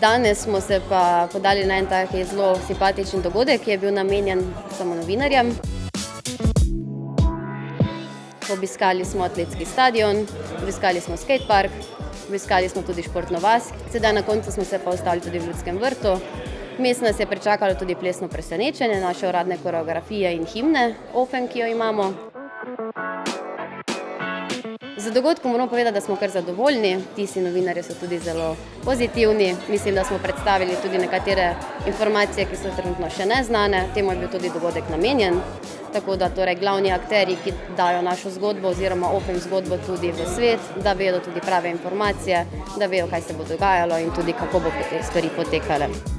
Danes smo se pa podali na en tak zelo simpatičen dogodek, ki je bil namenjen samo novinarjem. Obiskali smo atletski stadion, obiskali smo skatepark, obiskali smo tudi športno vas. Sedaj na koncu smo se pa ostali tudi v Ljudskem vrtu. Vmes nas je pričakalo tudi plesno presenečenje, naše uradne koreografije in himne Ofen, ki jo imamo. Za dogodkom moramo povedati, da smo kar zadovoljni. Vtisi novinarji so tudi zelo pozitivni. Mislim, da smo predstavili tudi nekatere informacije, ki so trenutno še neznane. Temu je bil tudi dogodek namenjen. Tako da torej glavni akterji, ki dajo našo zgodbo oziroma Ofen zgodbo tudi v svet, da vedo tudi prave informacije, da vedo, kaj se bo dogajalo in tudi kako bo te stvari potekale.